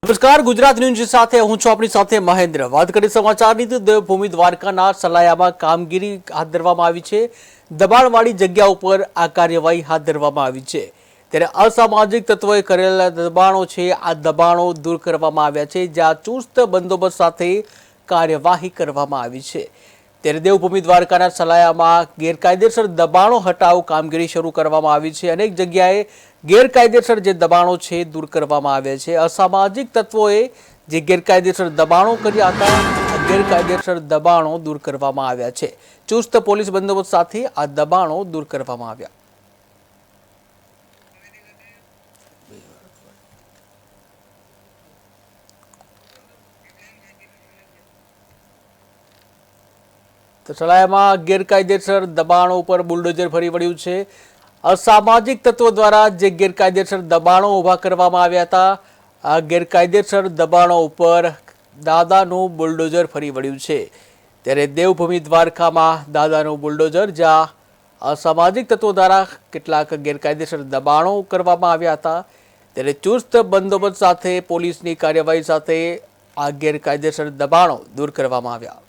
નમસ્કાર, ગુજરાત ન્યૂઝ સાથે હું છું આપણી સાથે મહેન્દ્ર। વાત કરી સમાચારની તો દેવભૂમિ દ્વારકાના સલાયામાં કામગીરી હાથ ધરવામાં આવી છે। દબાણવાળી જગ્યા ઉપર આ કાર્યવાહી હાથ ધરવામાં આવી છે। ત્યારે અસામાજિક તત્વોએ કરેલા દબાણો છે, આ દબાણો દૂર કરવામાં આવ્યા છે, જ્યાં ચુસ્ત બંદોબસ્ત સાથે કાર્યવાહી કરવામાં આવી છે। ત્યારે દેવભૂમિ દ્વારકાના સલાયામાં ગેરકાયદેસર દબાણો હટાવ કામગીરી શરૂ કરવામાં આવી છે। અનેક જગ્યાએ ગેરકાયદેસર જે દબાણો છે દૂર કરવામાં આવ્યા છે। અસામાજિક તત્વોએ જે ગેરકાયદેસર દબાણો કર્યા હતા, ગેરકાયદેસર દબાણો દૂર કરવામાં આવ્યા છે। ચુસ્ત પોલીસ બંદોબસ્ત સાથે આ દબાણો દૂર કરવામાં આવ્યા। તો સલાયામાં ગેરકાયદેસર દબાણો ઉપર બુલડોઝર ફરી વળ્યું છે। અસામાજિક તત્વો દ્વારા જે ગેરકાયદેસર દબાણો ઊભા કરવામાં આવ્યા હતા, આ ગેરકાયદેસર દબાણો ઉપર દાદાનું બુલડોઝર ફરી વળ્યું છે। ત્યારે દેવભૂમિ દ્વારકામાં દાદાનું બુલડોઝર, જ્યાં અસામાજિક તત્વો દ્વારા કેટલાક ગેરકાયદેસર દબાણો કરવામાં આવ્યા હતા, ત્યારે ચુસ્ત બંદોબસ્ત સાથે પોલીસની કાર્યવાહી સાથે આ ગેરકાયદેસર દબાણો દૂર કરવામાં આવ્યા।